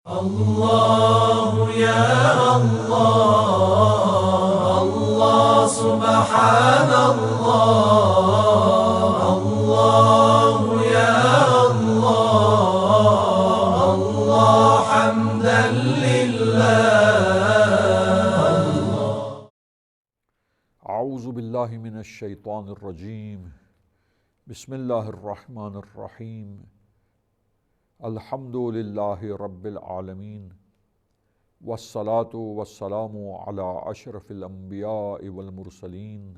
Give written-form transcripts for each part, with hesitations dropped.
الله يا الله، الله سبحان الله، الله يا الله، الله حمدا لله. اعوذ باللہ من الشیطان الرجیم، بسم اللہ الرحمن الرحیم، الحمد للہ رب العالمین، والصلاة والسلام علی اشرف الانبیاء والمرسلین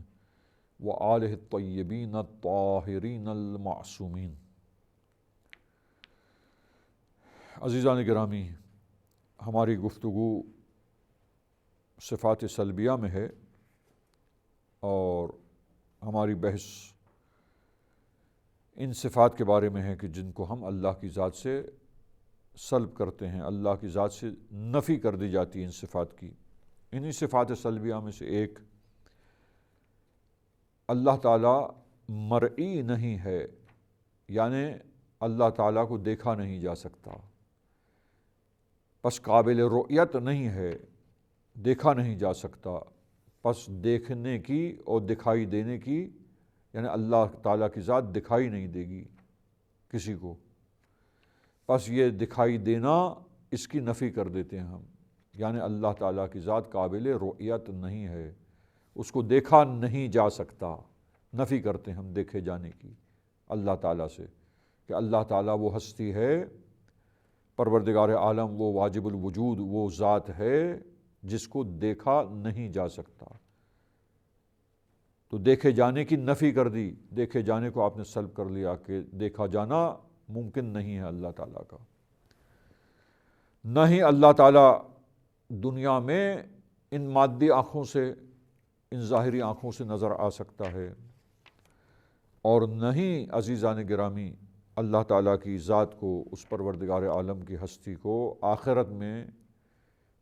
وآلہ الطیبین الطاہرین المعصومین۔ عزیزان گرامی، ہماری گفتگو صفات سلبیہ میں ہے اور ہماری بحث ان صفات کے بارے میں ہے کہ جن کو ہم اللہ کی ذات سے سلب کرتے ہیں، اللہ کی ذات سے نفی کر دی جاتی ہے ان صفات کی۔ انہی صفات سلبیہ میں سے ایک، اللہ تعالیٰ مرئی نہیں ہے، یعنی اللہ تعالیٰ کو دیکھا نہیں جا سکتا، پس قابل رؤیت نہیں ہے، دیکھا نہیں جا سکتا، پس دیکھنے کی اور دکھائی دینے کی، یعنی اللہ تعالیٰ کی ذات دکھائی نہیں دے گی کسی کو، پس یہ دکھائی دینا اس کی نفی کر دیتے ہیں ہم، یعنی اللہ تعالیٰ کی ذات قابل رؤیت نہیں ہے، اس کو دیکھا نہیں جا سکتا، نفی کرتے ہیں ہم دیکھے جانے کی اللہ تعالیٰ سے، کہ اللہ تعالیٰ وہ ہستی ہے، پروردگار عالم، وہ واجب الوجود، وہ ذات ہے جس کو دیکھا نہیں جا سکتا۔ تو دیکھے جانے کی نفی کر دی، دیکھے جانے کو آپ نے سلب کر لیا کہ دیکھا جانا ممکن نہیں ہے اللہ تعالیٰ کا۔ نہ ہی اللہ تعالیٰ دنیا میں ان مادی آنکھوں سے، ان ظاہری آنکھوں سے نظر آ سکتا ہے، اور نہ ہی عزیزان گرامی اللہ تعالیٰ کی ذات کو، اس پروردگار عالم کی ہستی کو آخرت میں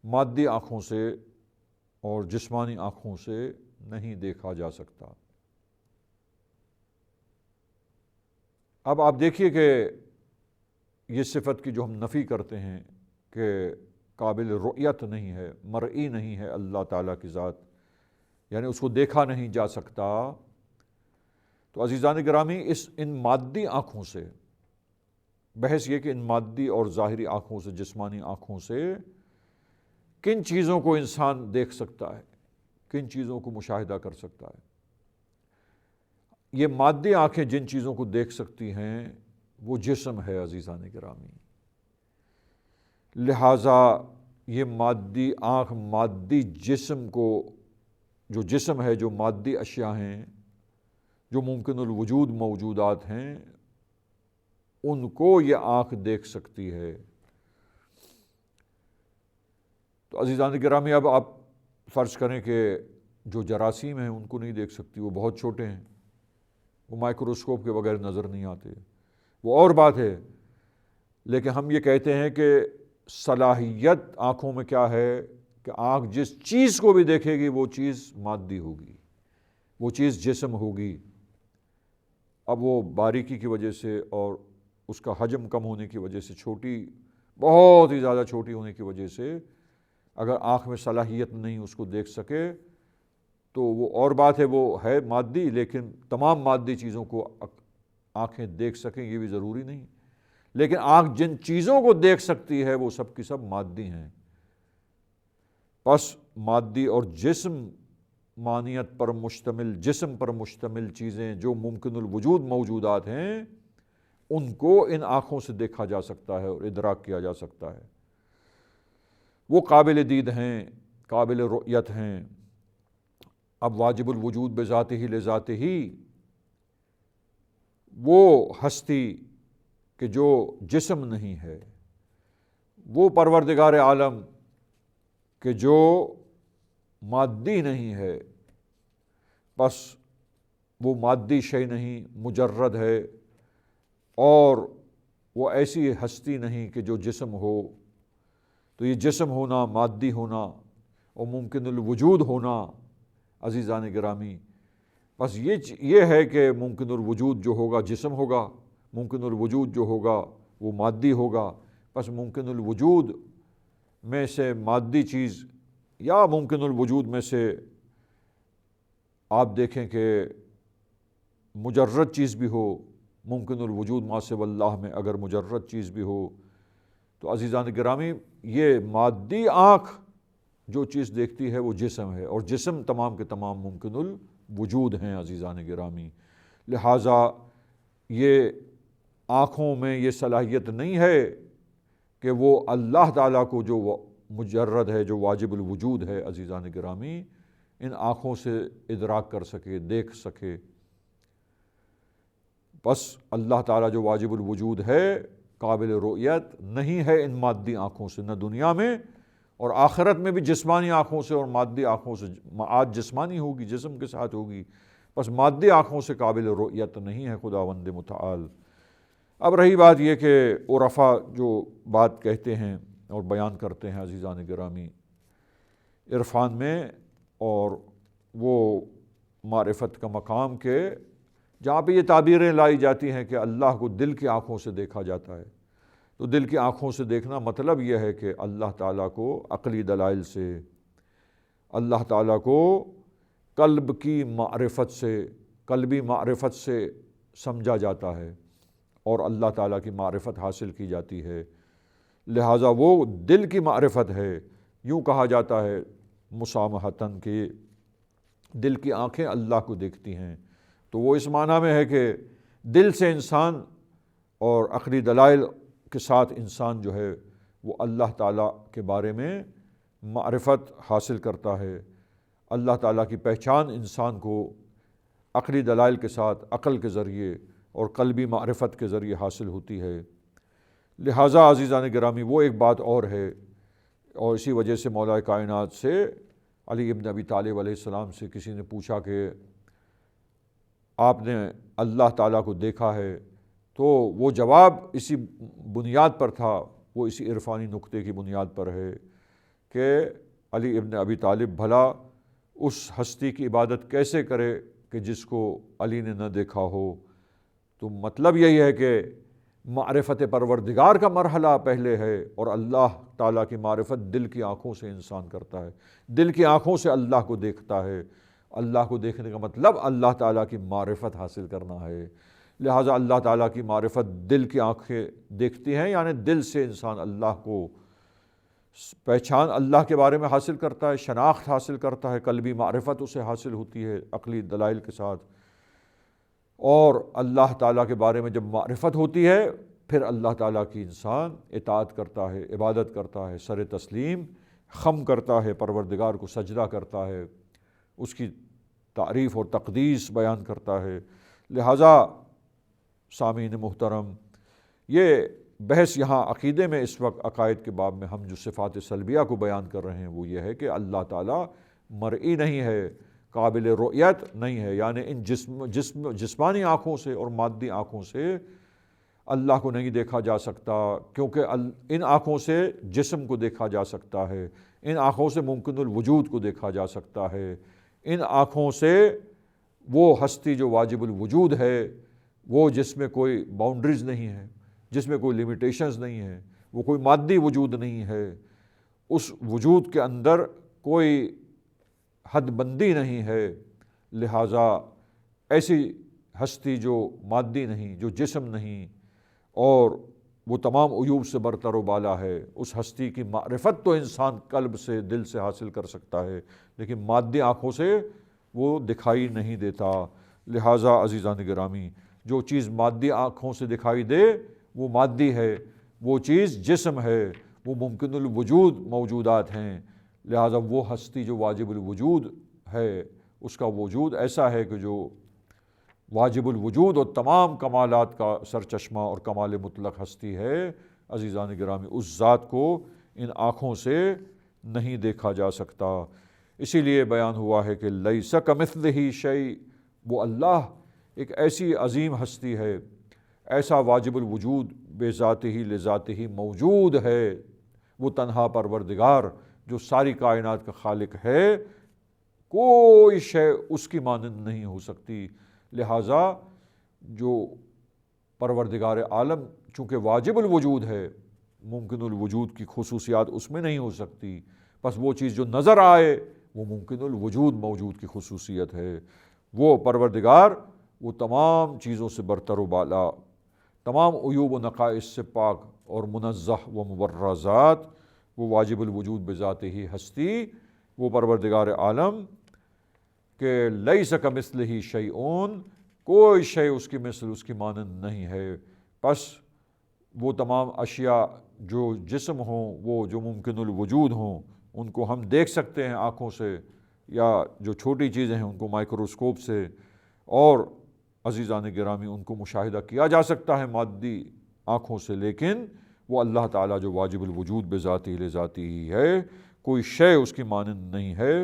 مادی آنکھوں سے اور جسمانی آنکھوں سے نہیں دیکھا جا سکتا۔ اب آپ دیکھیے کہ یہ صفت کی جو ہم نفی کرتے ہیں کہ قابل رؤیت نہیں ہے، مرئی نہیں ہے اللہ تعالیٰ کی ذات، یعنی اس کو دیکھا نہیں جا سکتا، تو عزیزان گرامی ان مادی آنکھوں سے، بحث یہ کہ ان مادی اور ظاہری آنکھوں سے، جسمانی آنکھوں سے کن چیزوں کو انسان دیکھ سکتا ہے، کن چیزوں کو مشاہدہ کر سکتا ہے۔ یہ مادی آنکھیں جن چیزوں کو دیکھ سکتی ہیں وہ جسم ہے عزیزان گرامی، لہٰذا یہ مادی آنکھ مادی جسم کو، جو جسم ہے، جو مادی اشیاء ہیں، جو ممکن الوجود موجودات ہیں، ان کو یہ آنکھ دیکھ سکتی ہے۔ تو عزیزان گرامی، اب آپ فرض کریں کہ جو جراثیم ہیں ان کو نہیں دیکھ سکتی، وہ بہت چھوٹے ہیں، وہ مائکروسکوپ کے بغیر نظر نہیں آتے، وہ اور بات ہے، لیکن ہم یہ کہتے ہیں کہ صلاحیت آنکھوں میں کیا ہے کہ آنکھ جس چیز کو بھی دیکھے گی وہ چیز مادی ہوگی، وہ چیز جسم ہوگی۔ اب وہ باریکی کی وجہ سے اور اس کا حجم کم ہونے کی وجہ سے، چھوٹی، بہت ہی زیادہ چھوٹی ہونے کی وجہ سے اگر آنکھ میں صلاحیت نہیں اس کو دیکھ سکے تو وہ اور بات ہے، وہ ہے مادی، لیکن تمام مادی چیزوں کو آنکھیں دیکھ سکیں یہ بھی ضروری نہیں، لیکن آنکھ جن چیزوں کو دیکھ سکتی ہے وہ سب کی سب مادی ہیں۔ پس مادی اور جسم، مانیت پر مشتمل، جسم پر مشتمل چیزیں جو ممکن الوجود موجودات ہیں، ان کو ان آنکھوں سے دیکھا جا سکتا ہے اور ادراک کیا جا سکتا ہے، وہ قابل دید ہیں، قابل رؤیت ہیں۔ اب واجب الوجود بذاتہ لذاتہ، وہ ہستی کہ جو جسم نہیں ہے، وہ پروردگار عالم کہ جو مادی نہیں ہے، بس وہ مادی شے نہیں، مجرد ہے، اور وہ ایسی ہستی نہیں کہ جو جسم ہو۔ تو یہ جسم ہونا، مادی ہونا اور ممکن الوجود ہونا عزیزان گرامی، بس یہ ہے کہ ممکن الوجود جو ہوگا جسم ہوگا، ممکن الوجود جو ہوگا وہ مادی ہوگا، بس ممکن الوجود میں سے مادی چیز یا ممکن الوجود میں سے آپ دیکھیں کہ مجرد چیز بھی ہو، ممکن الوجود ما سوی اللہ میں اگر مجرد چیز بھی ہو، تو عزیزان گرامی یہ مادی آنکھ جو چیز دیکھتی ہے وہ جسم ہے، اور جسم تمام کے تمام ممکن الوجود ہیں عزیزان گرامی۔ لہٰذا یہ آنکھوں میں یہ صلاحیت نہیں ہے کہ وہ اللہ تعالیٰ کو جو مجرد ہے، جو واجب الوجود ہے عزیزان گرامی، ان آنکھوں سے ادراک کر سکے، دیکھ سکے۔ بس اللہ تعالیٰ جو واجب الوجود ہے، قابل رؤیت نہیں ہے ان مادی آنکھوں سے، نہ دنیا میں اور آخرت میں بھی جسمانی آنکھوں سے اور مادی آنکھوں سے۔ آج جسمانی ہوگی، جسم کے ساتھ ہوگی، بس مادی آنکھوں سے قابل رؤیت نہیں ہے خداوند متعال۔ اب رہی بات یہ کہ عرفا جو بات کہتے ہیں اور بیان کرتے ہیں عزیزان گرامی عرفان میں، اور وہ معرفت کا مقام کے جہاں پہ یہ تعبیریں لائی جاتی ہیں کہ اللہ کو دل کی آنکھوں سے دیکھا جاتا ہے، تو دل کی آنکھوں سے دیکھنا مطلب یہ ہے کہ اللہ تعالیٰ کو عقلی دلائل سے، اللہ تعالیٰ کو قلب کی معرفت سے، قلبی معرفت سے سمجھا جاتا ہے اور اللہ تعالیٰ کی معرفت حاصل کی جاتی ہے۔ لہٰذا وہ دل کی معرفت ہے۔ یوں کہا جاتا ہے مسامحتاً کہ دل کی آنکھیں اللہ کو دیکھتی ہیں، تو وہ اس معنی میں ہے کہ دل سے انسان اور عقلی دلائل کے ساتھ انسان جو ہے وہ اللہ تعالیٰ کے بارے میں معرفت حاصل کرتا ہے۔ اللہ تعالیٰ کی پہچان انسان کو عقلی دلائل کے ساتھ عقل کے ذریعے اور قلبی معرفت کے ذریعے حاصل ہوتی ہے۔ لہٰذا عزیزان گرامی وہ ایک بات اور ہے، اور اسی وجہ سے مولا کائنات سے علی ابن ابی طالب علیہ السلام سے کسی نے پوچھا کہ آپ نے اللہ تعالیٰ کو دیکھا ہے، تو وہ جواب اسی بنیاد پر تھا، وہ اسی عرفانی نقطے کی بنیاد پر ہے کہ علی ابن ابی طالب بھلا اس ہستی کی عبادت کیسے کرے کہ جس کو علی نے نہ دیکھا ہو۔ تو مطلب یہی ہے کہ معرفت پروردگار کا مرحلہ پہلے ہے، اور اللہ تعالیٰ کی معرفت دل کی آنکھوں سے انسان کرتا ہے، دل کی آنکھوں سے اللہ کو دیکھتا ہے۔ اللہ کو دیکھنے کا مطلب اللہ تعالیٰ کی معرفت حاصل کرنا ہے۔ لہٰذا اللہ تعالیٰ کی معرفت دل کی آنکھیں دیکھتی ہیں، یعنی دل سے انسان اللہ کو پہچان اللہ کے بارے میں حاصل کرتا ہے، شناخت حاصل کرتا ہے، قلبی معرفت اسے حاصل ہوتی ہے عقلی دلائل کے ساتھ، اور اللہ تعالیٰ کے بارے میں جب معرفت ہوتی ہے پھر اللہ تعالیٰ کی انسان اطاعت کرتا ہے، عبادت کرتا ہے، سر تسلیم خم کرتا ہے، پروردگار کو سجدہ کرتا ہے، اس کی تعریف اور تقدیس بیان کرتا ہے۔ لہٰذا سامعین محترم، یہ بحث یہاں عقیدے میں اس وقت عقائد کے باب میں ہم جو صفات سلبیہ کو بیان کر رہے ہیں وہ یہ ہے کہ اللہ تعالیٰ مرئی نہیں ہے، قابل رؤیت نہیں ہے، یعنی ان جسمانی آنکھوں سے اور مادی آنکھوں سے اللہ کو نہیں دیکھا جا سکتا، کیونکہ ان آنکھوں سے جسم کو دیکھا جا سکتا ہے، ان آنکھوں سے ممکن الوجود کو دیکھا جا سکتا ہے، ان آنکھوں سے وہ ہستی جو واجب الوجود ہے، وہ جس میں کوئی باؤنڈریز نہیں ہے، جس میں کوئی لیمیٹیشنز نہیں ہے، وہ کوئی مادی وجود نہیں ہے، اس وجود کے اندر کوئی حد بندی نہیں ہے۔ لہٰذا ایسی ہستی جو مادی نہیں، جو جسم نہیں، اور وہ تمام عیوب سے برتر و بالا ہے، اس ہستی کی معرفت تو انسان قلب سے، دل سے حاصل کر سکتا ہے، لیکن مادی آنکھوں سے وہ دکھائی نہیں دیتا۔ لہٰذا عزیزان گرامی، جو چیز مادی آنکھوں سے دکھائی دے وہ مادی ہے، وہ چیز جسم ہے، وہ ممکن الوجود موجودات ہیں۔ لہٰذا وہ ہستی جو واجب الوجود ہے، اس کا وجود ایسا ہے کہ جو واجب الوجود اور تمام کمالات کا سرچشمہ اور کمال مطلق ہستی ہے، عزیزان گرامی اس ذات کو ان آنکھوں سے نہیں دیکھا جا سکتا۔ اسی لیے بیان ہوا ہے کہ لیس کمثلہ شیء، وہ اللہ ایک ایسی عظیم ہستی ہے، ایسا واجب الوجود بے ذاتہ لذاتہ موجود ہے، وہ تنہا پروردگار جو ساری کائنات کا خالق ہے، کوئی شے اس کی مانند نہیں ہو سکتی۔ لہٰذا جو پروردگار عالم چونکہ واجب الوجود ہے، ممکن الوجود کی خصوصیات اس میں نہیں ہو سکتی، بس وہ چیز جو نظر آئے وہ ممکن الوجود موجود کی خصوصیت ہے۔ وہ پروردگار وہ تمام چیزوں سے برتر و بالا، تمام عیوب و نقائص سے پاک اور منزہ و مبرہ ذات، وہ واجب الوجود بذات ہی ہستی، وہ پروردگار عالم کہ لیس کمثلہ شیء، کوئی شے اس کی مثل، اس کی مانند نہیں ہے۔ پس وہ تمام اشیاء جو جسم ہوں، وہ جو ممکن الوجود ہوں، ان کو ہم دیکھ سکتے ہیں آنکھوں سے، یا جو چھوٹی چیزیں ہیں ان کو مائکروسکوپ سے، اور عزیزان گرامی ان کو مشاہدہ کیا جا سکتا ہے مادی آنکھوں سے، لیکن وہ اللہ تعالیٰ جو واجب الوجود بذاتہ لذاتہ ہی ہے، کوئی شے اس کی مانند نہیں ہے،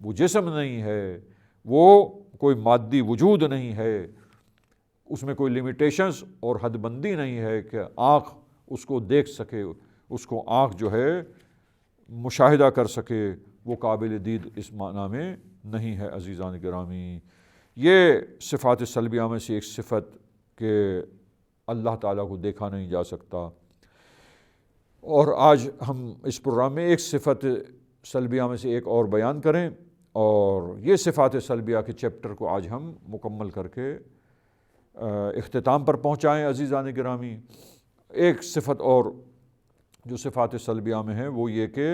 وہ جسم نہیں ہے، وہ کوئی مادی وجود نہیں ہے، اس میں کوئی لمیٹیشنز اور حد بندی نہیں ہے کہ آنکھ اس کو دیکھ سکے، اس کو آنکھ جو ہے مشاہدہ کر سکے، وہ قابل دید اس معنی میں نہیں ہے۔ عزیزان گرامی، یہ صفات سلبیہ میں سے ایک صفت کہ اللہ تعالیٰ کو دیکھا نہیں جا سکتا، اور آج ہم اس پروگرام میں ایک صفت سلبیہ میں سے ایک اور بیان کریں، اور یہ صفات سلبیہ کے چیپٹر کو آج ہم مکمل کر کے اختتام پر پہنچائیں۔ عزیزان گرامی، ایک صفت اور جو صفات سلبیہ میں ہے وہ یہ کہ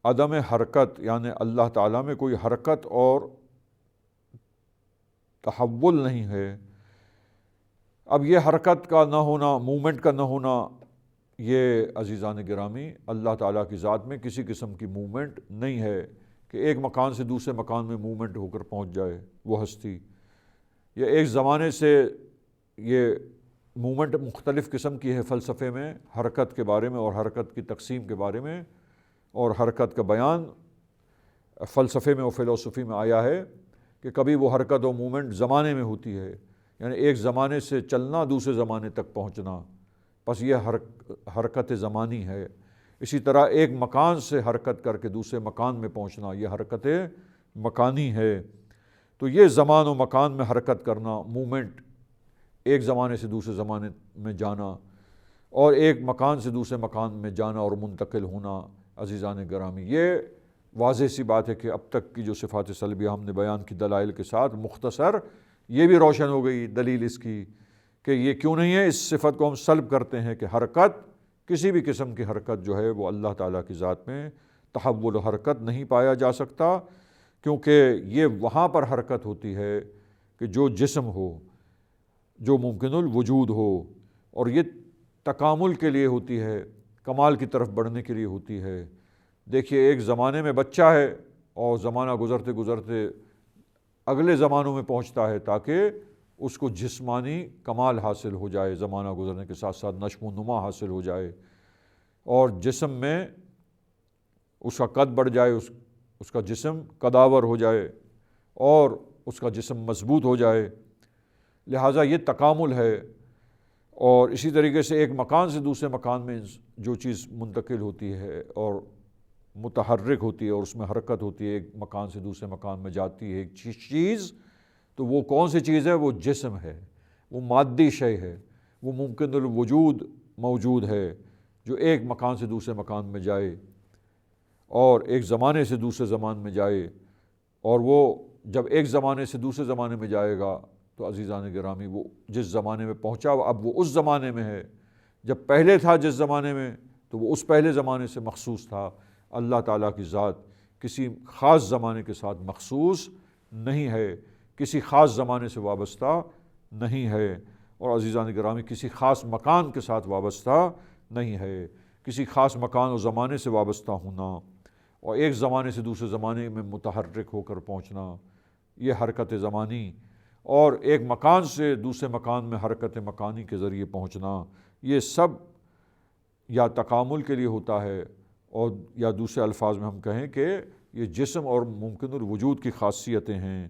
عدم حرکت، یعنی اللہ تعالیٰ میں کوئی حرکت اور تحول نہیں ہے۔ اب یہ حرکت کا نہ ہونا، مومنٹ کا نہ ہونا، یہ عزیزان گرامی اللہ تعالیٰ کی ذات میں کسی قسم کی مومنٹ نہیں ہے کہ ایک مکان سے دوسرے مکان میں مومنٹ ہو کر پہنچ جائے وہ ہستی، یا ایک زمانے سے یہ مومنٹ مختلف قسم کی ہے۔ فلسفے میں حرکت کے بارے میں اور حرکت کی تقسیم کے بارے میں اور حرکت کا بیان فلسفے میں اور فلسفی میں آیا ہے کہ کبھی وہ حرکت و مومنٹ زمانے میں ہوتی ہے، یعنی ایک زمانے سے چلنا دوسرے زمانے تک پہنچنا، بس یہ حرکت زمانی ہے۔ اسی طرح ایک مکان سے حرکت کر کے دوسرے مکان میں پہنچنا، یہ حرکت مکانی ہے۔ تو یہ زمان و مکان میں حرکت کرنا، مومنٹ، ایک زمانے سے دوسرے زمانے میں جانا اور ایک مکان سے دوسرے مکان میں جانا اور منتقل ہونا، عزیزان گرامی یہ واضح سی بات ہے کہ اب تک کی جو صفات سلبیہ ہم نے بیان کی دلائل کے ساتھ مختصر یہ بھی روشن ہو گئی دلیل اس کی کہ یہ کیوں نہیں ہے۔ اس صفت کو ہم سلب کرتے ہیں کہ حرکت، کسی بھی قسم کی حرکت جو ہے وہ اللہ تعالیٰ کی ذات میں تحول و حرکت نہیں پایا جا سکتا، کیونکہ یہ وہاں پر حرکت ہوتی ہے کہ جو جسم ہو، جو ممکن الوجود ہو، اور یہ تکامل کے لیے ہوتی ہے، کمال کی طرف بڑھنے کے لیے ہوتی ہے۔ دیکھیے ایک زمانے میں بچہ ہے اور زمانہ گزرتے گزرتے اگلے زمانوں میں پہنچتا ہے تاکہ اس کو جسمانی کمال حاصل ہو جائے، زمانہ گزرنے کے ساتھ ساتھ نشو و نما حاصل ہو جائے اور جسم میں اس کا قد بڑھ جائے، اس کا جسم قداور ہو جائے اور اس کا جسم مضبوط ہو جائے۔ لہٰذا یہ تکامل ہے۔ اور اسی طریقے سے ایک مکان سے دوسرے مکان میں جو چیز منتقل ہوتی ہے اور متحرک ہوتی ہے اور اس میں حرکت ہوتی ہے، ایک مکان سے دوسرے مکان میں جاتی ہے ایک چیز، تو وہ کون سی چیز ہے؟ وہ جسم ہے، وہ مادی شے ہے، وہ ممکن الوجود موجود ہے جو ایک مکان سے دوسرے مکان میں جائے اور ایک زمانے سے دوسرے زمان میں جائے، اور وہ جب ایک زمانے سے دوسرے زمانے میں جائے گا تو عزیزان گرامی وہ جس زمانے میں پہنچا اب وہ اس زمانے میں ہے، جب پہلے تھا جس زمانے میں تو وہ اس پہلے زمانے سے مخصوص تھا۔ اللہ تعالیٰ کی ذات کسی خاص زمانے کے ساتھ مخصوص نہیں ہے، کسی خاص زمانے سے وابستہ نہیں ہے، اور عزیزان گرامی کسی خاص مکان کے ساتھ وابستہ نہیں ہے۔ کسی خاص مکان و زمانے سے وابستہ ہونا اور ایک زمانے سے دوسرے زمانے میں متحرک ہو کر پہنچنا، یہ حرکت زمانی، اور ایک مکان سے دوسرے مکان میں حرکت مکانی کے ذریعے پہنچنا، یہ سب یا تکامل کے لیے ہوتا ہے، اور یا دوسرے الفاظ میں ہم کہیں کہ یہ جسم اور ممکن الوجود کی خاصیتیں ہیں۔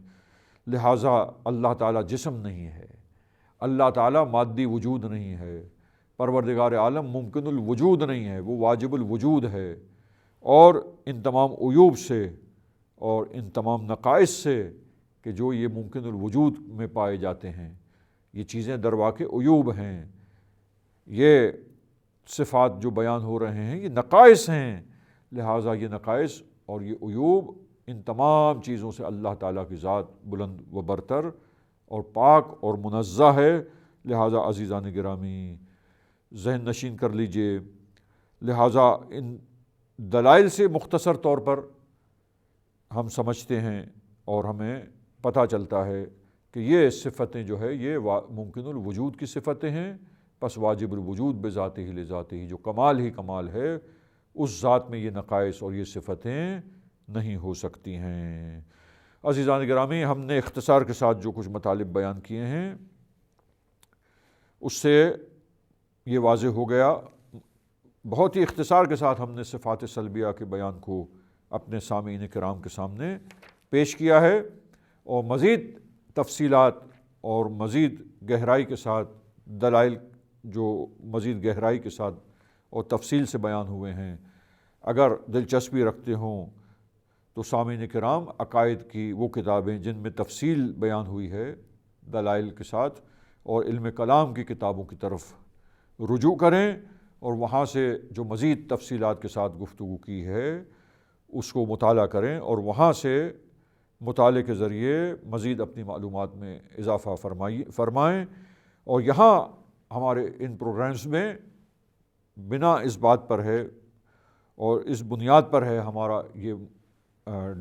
لہٰذا اللہ تعالیٰ جسم نہیں ہے، اللہ تعالیٰ مادی وجود نہیں ہے، پروردگار عالم ممکن الوجود نہیں ہے، وہ واجب الوجود ہے، اور ان تمام عیوب سے اور ان تمام نقائص سے کہ جو یہ ممکن الوجود میں پائے جاتے ہیں، یہ چیزیں در واقع عیوب ہیں، یہ صفات جو بیان ہو رہے ہیں یہ نقائص ہیں، لہٰذا یہ نقائص اور یہ عیوب ان تمام چیزوں سے اللہ تعالیٰ کی ذات بلند و برتر اور پاک اور منزہ ہے۔ لہٰذا عزیزان گرامی ذہن نشین کر لیجئے، لہٰذا ان دلائل سے مختصر طور پر ہم سمجھتے ہیں اور ہمیں پتہ چلتا ہے کہ یہ صفتیں جو ہے یہ ممکن الوجود کی صفتیں ہیں، پس واجب الوجود بذاتہ ہی لذاتہ ہی، جو کمال ہی کمال ہے اس ذات میں یہ نقائص اور یہ صفتیں نہیں ہو سکتی ہیں۔ عزیزان گرامی ہم نے اختصار کے ساتھ جو کچھ مطالب بیان کیے ہیں اس سے یہ واضح ہو گیا، بہت ہی اختصار کے ساتھ ہم نے صفات سلبیہ کے بیان کو اپنے سامعین کرام کے سامنے پیش کیا ہے، اور مزید تفصیلات اور مزید گہرائی کے ساتھ دلائل جو مزید گہرائی کے ساتھ اور تفصیل سے بیان ہوئے ہیں، اگر دلچسپی رکھتے ہوں تو سامعین کرام عقائد کی وہ کتابیں جن میں تفصیل بیان ہوئی ہے دلائل کے ساتھ، اور علم کلام کی کتابوں کی طرف رجوع کریں اور وہاں سے جو مزید تفصیلات کے ساتھ گفتگو کی ہے اس کو مطالعہ کریں، اور وہاں سے مطالعے کے ذریعے مزید اپنی معلومات میں اضافہ فرمائیں۔ اور یہاں ہمارے ان پروگرامز میں بنا اس بات پر ہے اور اس بنیاد پر ہے ہمارا یہ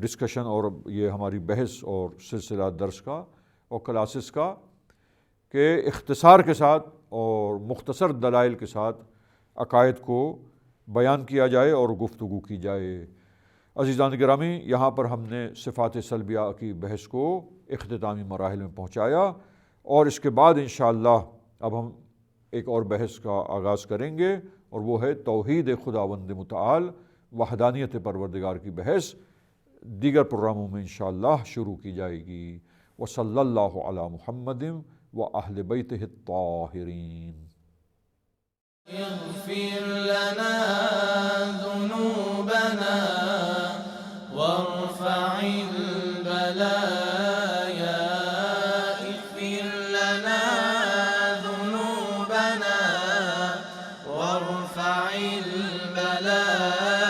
ڈسکشن اور یہ ہماری بحث اور سلسلہ درس کا اور کلاسز کا، کہ اختصار کے ساتھ اور مختصر دلائل کے ساتھ عقائد کو بیان کیا جائے اور گفتگو کی جائے۔ عزیزان گرامی یہاں پر ہم نے صفات سلبیہ کی بحث کو اختتامی مراحل میں پہنچایا، اور اس کے بعد انشاءاللہ اب ہم ایک اور بحث کا آغاز کریں گے، اور وہ ہے توحید خداوند متعال، وحدانیت پروردگار کی بحث دیگر پروگراموں میں انشاءاللہ شروع کی جائے گی۔ وصلی اللہ علی محمد وأہل بیتہ الطاہرین۔ اغفر لنا ذنوبنا وارفع البلايا، اغفر لنا ذنوبنا وارفع البلايا،